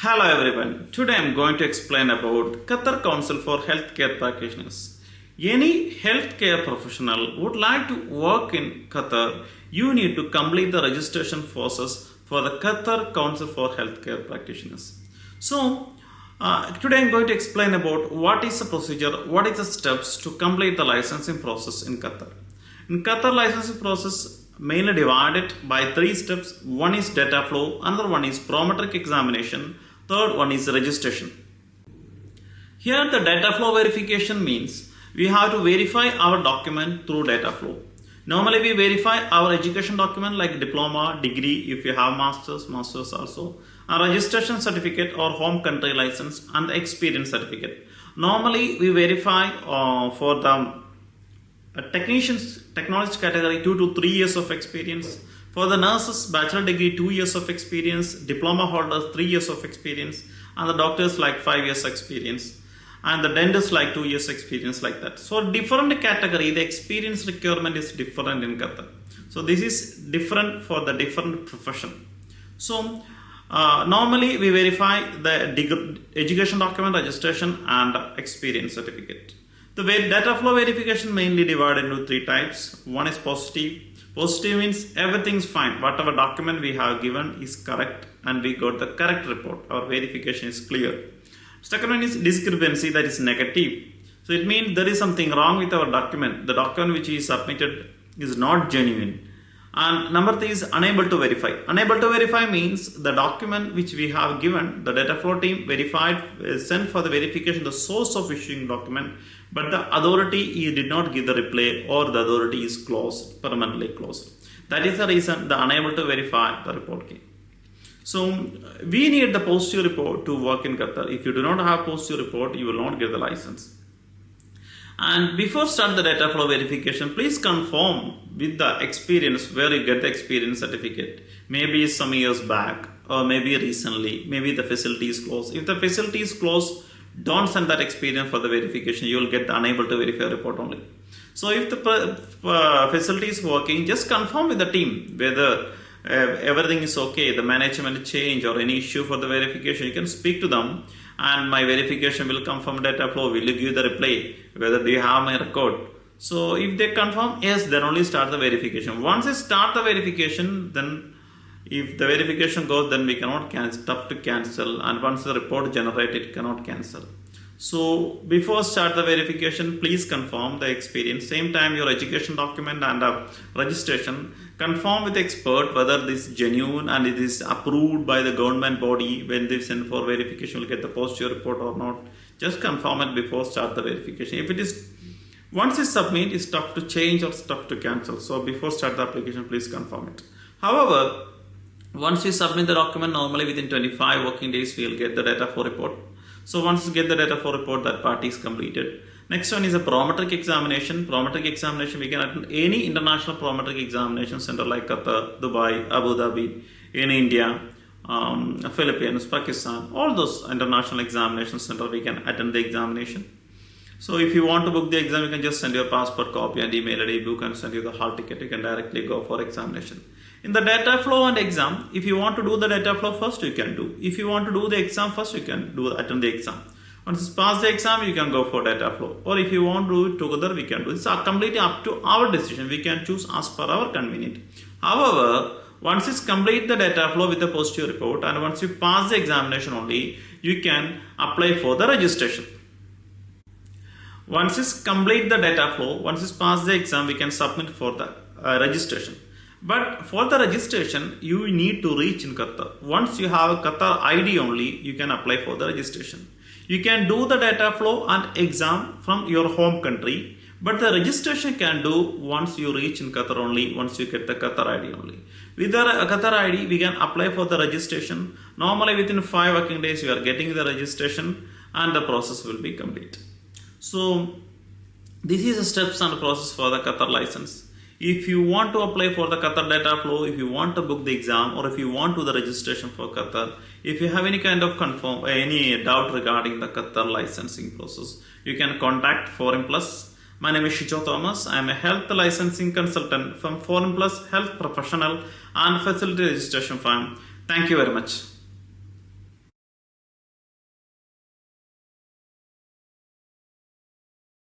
Hello everyone. Today I am going to explain about Qatar Council for Healthcare Practitioners. Any healthcare professional would like to work in Qatar, you need to complete the registration process for the Qatar Council for Healthcare Practitioners. Today I am going to explain about what is the procedure, what is the steps to complete the licensing process in Qatar. In Qatar, licensing process mainly divided by three steps. One is data flow, another one is prometric examination, third one is registration. Here the data flow verification means we have to verify our document through data flow. Normally we verify our education document like diploma, degree, if you have masters also, a registration certificate or home country license and the experience certificate. Normally we verify for the technicians, technologist category 2 to 3 years of experience. For the nurses, bachelor degree 2 years of experience, diploma holders 3 years of experience, and the doctors like 5 years experience, and the dentists like 2 years experience, like that. So different category, the experience requirement is different in Qatar. So this is different for the different profession. So normally we verify the education document, registration and experience certificate. The data flow verification mainly divided into three types. One is positive. Positive means everything is fine. Whatever document we have given is correct and we got the correct report. Our verification is clear. Second one is discrepancy, that is negative. So it means there is something wrong with our document. The document which is submitted is not genuine. And number three is unable to verify. Unable to verify means the document which we have given, the data flow team verified, sent for the verification the source of issuing document, but the authority did not give the reply or the authority is closed, permanently closed. That is the reason the unable to verify the report came. So we need the positive report to work in Qatar. If you do not have positive report, you will not get the license. And before start the data flow verification, please confirm with the experience where you get the experience certificate. Maybe some years back or maybe recently, maybe the facility is closed. If the facility is closed, don't send that experience for the verification. You will get the unable to verify report only. So if the facility is working, just confirm with the team whether everything is okay, the management change or any issue for the verification. You can speak to them and my verification will confirm data flow. Will you give the reply? Whether do you have my record? So if they confirm yes, then only start the verification. Once you start the verification, then if the verification goes, then we cannot cancel, tough to cancel, and once the report generated, cannot cancel. So before start the verification, please confirm the experience. Same time your education document and registration, confirm with the expert whether this is genuine and it is approved by the government body. When they send for verification, will get the positive report or not. Just confirm it before start the verification. If it is, once you submit, it's tough to change or tough to cancel. So before start the application, please confirm it. However, once you submit the document, normally within 25 working days, we will get the data for report. So once you get the data for report, that part is completed. Next one is a prometric examination. Prometric examination, we can attend any international prometric examination center like Qatar, Dubai, Abu Dhabi, in India, Philippines, Pakistan, all those international examination center we can attend the examination. So if you want to book the exam, you can just send your passport copy and email ID, book and send you the hall ticket. You can directly go for examination. In the data flow and exam, if you want to do the data flow first, you can do. If you want to do the exam first, you can attend the exam. Once you pass the exam, you can go for data flow. Or if you want to do it together, we can do it. It's completely up to our decision. We can choose as per our convenience. However, once you complete the data flow with the positive report and once you pass the examination only, you can apply for the registration. Once you complete the data flow, once you pass the exam, we can submit for the registration. But for the registration, you need to reach in Qatar. Once you have a Qatar ID only, you can apply for the registration. You can do the data flow and exam from your home country, but the registration can do once you reach in Qatar only, once you get the Qatar ID only. With the Qatar ID, we can apply for the registration. Normally within 5 working days, you are getting the registration and the process will be complete. So this is the steps and process for the Qatar license. If you want to apply for the Qatar data flow, if you want to book the exam, or if you want to do the registration for Qatar, if you have any kind of any doubt regarding the Qatar licensing process, you can contact Foreign Plus. My name is Shicho Thomas. I am a health licensing consultant from Foreign Plus Health Professional and Facility Registration Firm. Thank you very much.